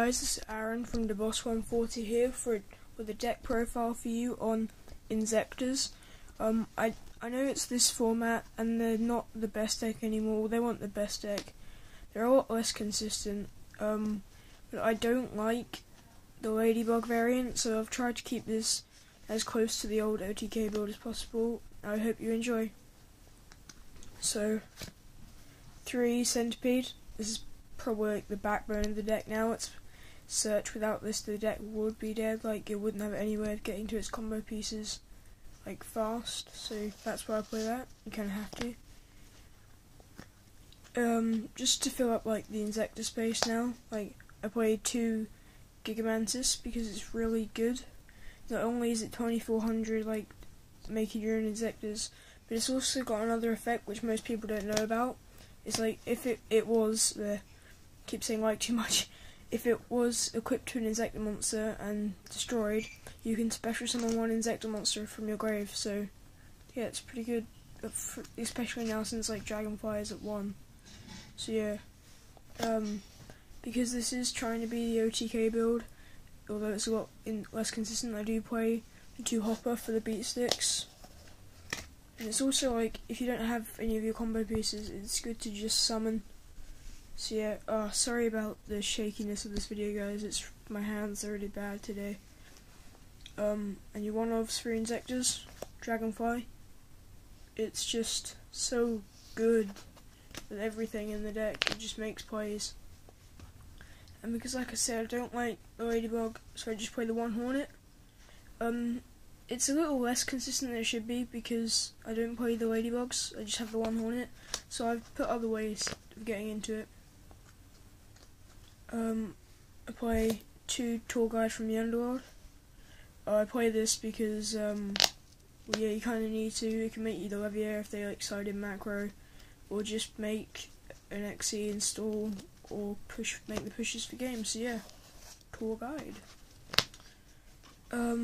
guys, this is Aaron from the Boss140 here with a deck profile for you on Inzektors. I know it's this format and they're not the best deck anymore. They want the best deck. They're a lot less consistent. But I don't like the Ladybug variant, so I've tried to keep this as close to the old OTK build as possible. I hope you enjoy. So, 3 Centipede. This is probably like the backbone of the deck now. It's search. Without this, the deck would be dead. Like, it wouldn't have any way of getting to its combo pieces like fast. So that's why I play that. You kind of have to. Just to fill up like the Inzektor space now. Like, I played 2 Gigamantis because it's really good. Not only is it 2400 like making your own Inzektors, but it's also got another effect which most people don't know about. It's like if it was keep saying like too much. If it was equipped to an Inzektor monster and destroyed, you can special summon one Inzektor monster from your grave. So yeah, it's pretty good, especially now since like Dragonfly is at 1. So yeah, because this is trying to be the OTK build, although it's a lot less consistent, I do play the 2 Hopper for the beat sticks. And it's also like, if you don't have any of your combo pieces, it's good to just summon. So yeah, sorry about the shakiness of this video, guys. My hands are really bad today. And your one-offs for Inzektors, Dragonfly. It's just so good with everything in the deck. It just makes plays. And because, like I said, I don't like the Ladybug, so I just play the 1 Hornet. It's a little less consistent than it should be because I don't play the Ladybugs, I just have the 1 Hornet, so I've put other ways of getting into it. I play 2 Tour Guide from the Underworld. I play this because, well, yeah, you kind of need to. It can make you the Levier if they like side in macro, or just make an XE install, or make the pushes for games. So yeah, Tour Guide.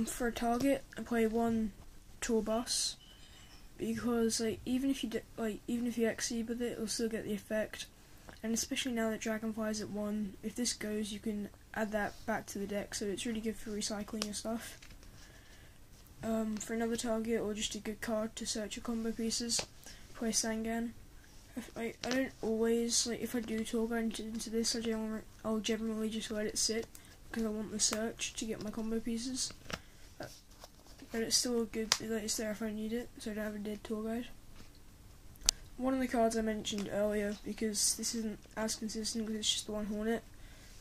For a target, I play 1 Tour Bus because like even if you XE with it, it'll still get the effect. And especially now that Dragonfly is at 1, if this goes, you can add that back to the deck, so it's really good for recycling your stuff. For another target, or just a good card to search your combo pieces, play Sangan. I don't always, like, if I do Tour Guide into this, I'll generally just let it sit, because I want the search to get my combo pieces. But it's still good that it's there if I need it, so I don't have a dead Tour Guide. One of the cards I mentioned earlier, because this isn't as consistent because it's just the 1 Hornet,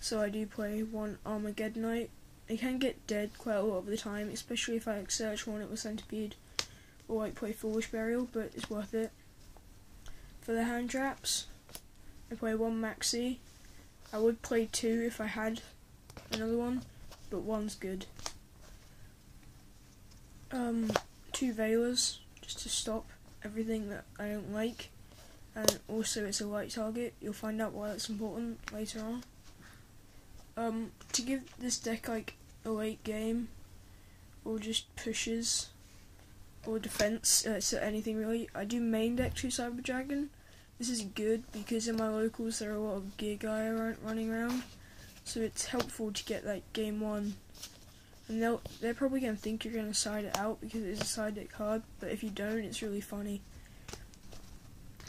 so I do play 1 Armageddonite. It can get dead quite a lot of the time, especially if I like search Hornet with Centipede, or like play Foolish Burial, but it's worth it. For the hand traps, I play 1 Maxi. I would play 2 if I had another one, but 1's good. 2 Veilers, just to stop everything that I don't like, and also it's a light target. You'll find out why that's important later on. To give this deck like a late game, or just pushes, or defense, so anything really, I do main deck 2 Cyber Dragon. This is good because in my locals there are a lot of gear guy running around, so it's helpful to get like game 1. And they're probably going to think you're going to side it out because it is a side deck card, but if you don't, it's really funny.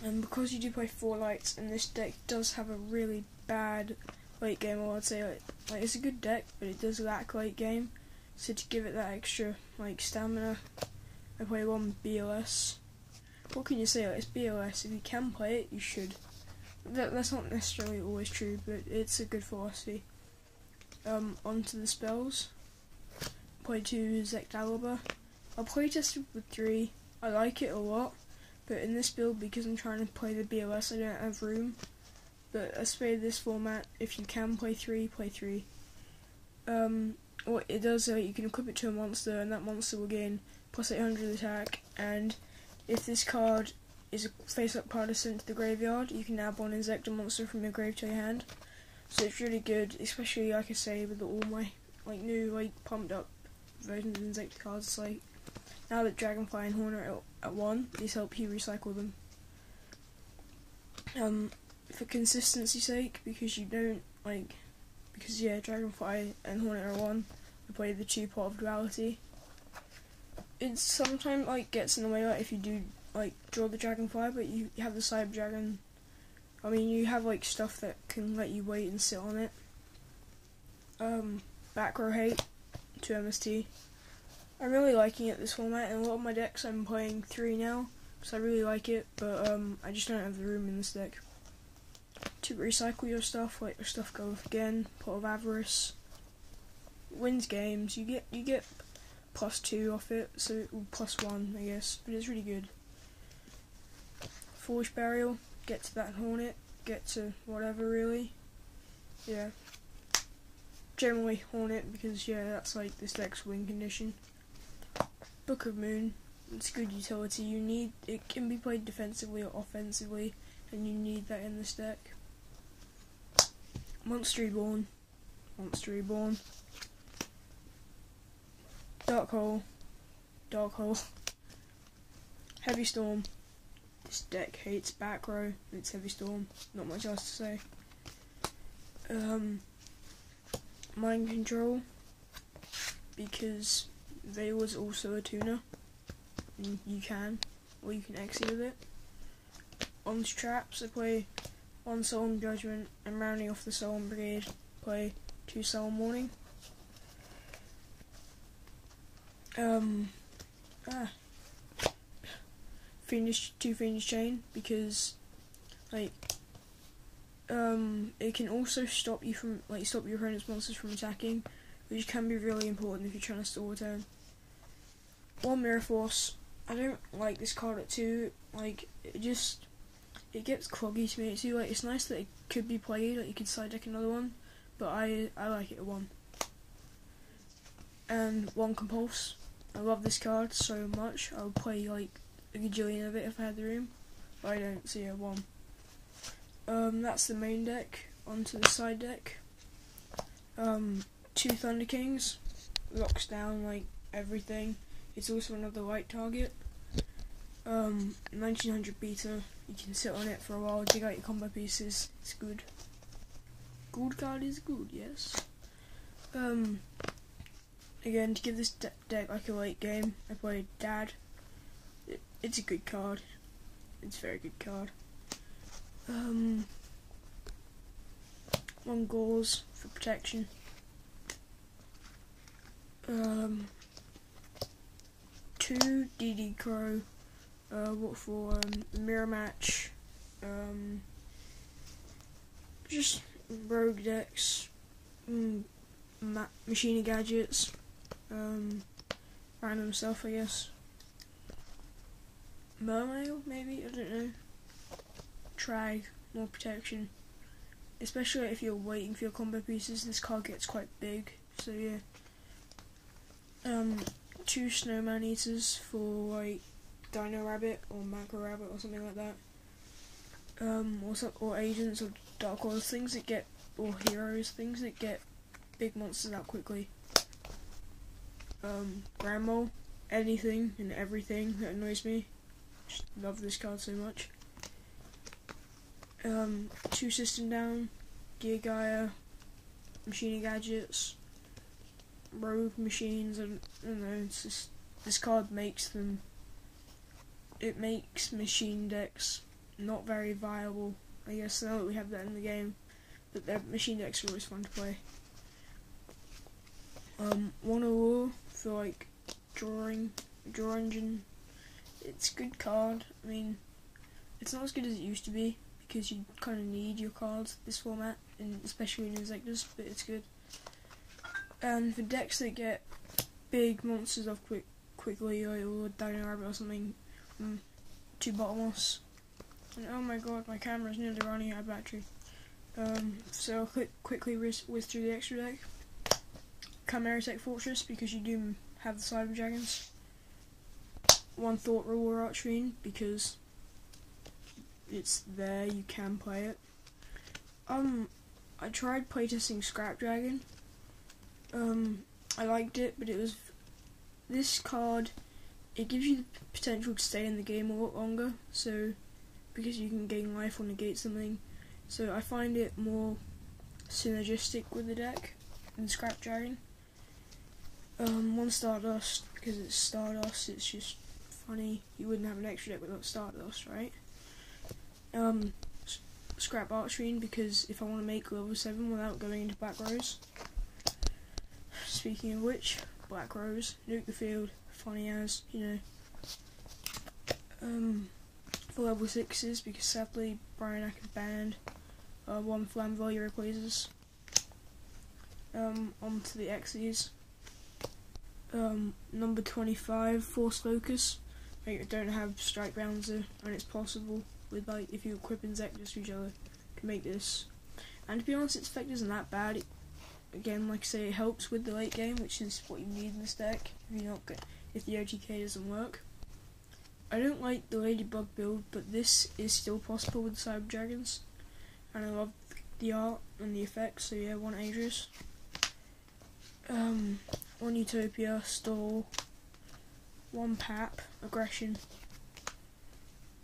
And because you do play 4 lights, and this deck does have a really bad late game, or I'd say like it's a good deck, but it does lack late game. So to give it that extra like stamina, I play 1 BLS. What can you say? Like, it's BLS. If you can play it, you should. That's not necessarily always true, but it's a good philosophy. Onto the spells. Play 2 Inzektors. I'll play test it with 3. I like it a lot, but in this build, because I'm trying to play the BLS, I don't have room. But especially this format, if you can play 3, play 3. What it does, you can equip it to a monster, and that monster will gain plus 800 attack. And if this card is a face-up card sent to the graveyard, you can add 1 Inzektor monster from your grave to your hand. So it's really good, especially like I say with all my like new like pumped up versions of Inzektor cards. It's like now that Dragonfly and Hornet are at 1, these help you recycle them. For consistency's sake, because you don't like because yeah, Dragonfly and Hornet are one. I play the 2 Pot of Duality. It sometimes like gets in the way, like if you do like draw the Dragonfly, but you have the Cyber Dragon. I mean, you have like stuff that can let you wait and sit on it. Back row hate, 2 MST. I'm really liking it, this format, and a lot of my decks I'm playing 3 now, because I really like it, but I just don't have the room in this deck to recycle your stuff. Like your stuff goes again, Pot of Avarice, wins games, you get +2 off it, so +1 I guess, but it's really good. Foolish Burial, get to that Hornet, get to whatever really, yeah. Generally Hornet, because yeah, that's like this deck's win condition. Book of Moon, it's good utility. You need it, can be played defensively or offensively, and you need that in this deck. Monster Reborn, Dark Hole, Heavy Storm. This deck hates back row, it's Heavy Storm, not much else to say. Mind Control, because Veil's also a tuner, and you can exit with it. On Traps, I play 1 Solemn Judgment, and rounding off the Solemn Brigade, play 2 Solemn Warning. Two Fiendish Chain, because like it can also stop you from stop your opponent's monsters from attacking, which can be really important if you're trying to stall a turn. 1 Mirror Force. I don't like this card at 2. Like it gets cloggy to me at 2. Like it's nice that it could be played, like you could side deck another one, but I like it at 1. And 1 Compulse. I love this card so much. I would play like a gajillion of it if I had the room, but I don't, so yeah, 1. That's the main deck. Onto the side deck. 2 Thunder Kings. Locks down like everything. It's also another light target. 1900 beta. You can sit on it for a while, dig out your combo pieces. It's good. Gold card is good, yes. Again, to give this deck like a late game, I played Dad. It's a good card. It's a very good card. 1 Gauze for protection. 2 DD Crow. What for? Mirror Match. Just rogue decks. Machine gadgets. Random stuff, I guess. Mermail, maybe? I don't know. Trag, more protection. Especially if you're waiting for your combo pieces, this card gets quite big, so yeah. 2 Snowman Eaters for like Dino Rabbit or Macro Rabbit or something like that. Or Agents or Dark Horse, things that get, or Heroes, things that get big monsters out quickly. Grand Mole, anything and everything that annoys me. Just love this card so much. 2 System Down, Gear Gaia, Machine Gadgets, Rogue Machines, I don't know, it's just, this card makes them, it makes machine decks not very viable, I guess, now that we have that in the game, but their machine decks are always fun to play. 1 Allure for like draw engine. It's a good card. I mean, it's not as good as it used to be because you kind of need your cards this format, and especially in Inzektors, but it's good. And for decks that get big monsters off quickly, like or Dino Rabbit or something, 2 Bottomless. And oh my god, my camera's nearly running out of battery. So I'll quickly whiz through the extra deck. Chimera Tech Fortress, because you do have the Cyber Dragons. 1 Thought Ruler Archfiend, because it's there, you can play it. I tried playtesting Scrap Dragon. I liked it, but it was, this card, it gives you the potential to stay in the game a lot longer, so, because you can gain life or negate something, so I find it more synergistic with the deck and Scrap Dragon. 1 Stardust, because it's Stardust, it's just funny. You wouldn't have an extra deck without Stardust, right? Scrap Archfiend, because if I want to make level 7 without going into Black Rose. Speaking of which, Black Rose, nuke the field, funny as, you know. For level 6s, because sadly Bryonak is banned. 1 Flamvoyer replaces. On to the X's. Number 25, Force Focus. Like, I don't have Strike Bouncer, and it's possible with, like, if you equip Inzektors to each other, you can make this. And to be honest, its effect isn't that bad. Again, like I say, it helps with the late game, which is what you need in this deck if the OTK doesn't work. I don't like the Ladybug build, but this is still possible with Cyber Dragons, and I love the art and the effects. So yeah, 1 Adris, 1 Utopia, Stall, 1 Pap, Aggression,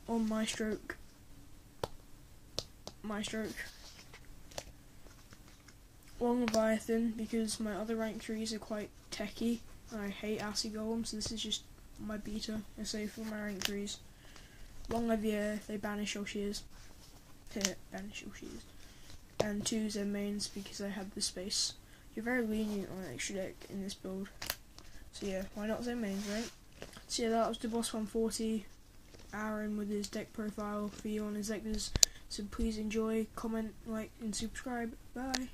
1 Maestroke, 1 Leviathan, because my other rank 3s are quite techy, and I hate Acid Golem, so this is just my beta, I say, for my rank 3s. 1 Levier, they banish all shears. Banish all shears. And 2 Zen mains, because I have the space. You're very lenient on an extra deck in this build. So yeah, why not Zen mains, right? So yeah, that was the Boss 140, Aaron with his deck profile for you on Inzektors. So please enjoy, comment, like, and subscribe. Bye!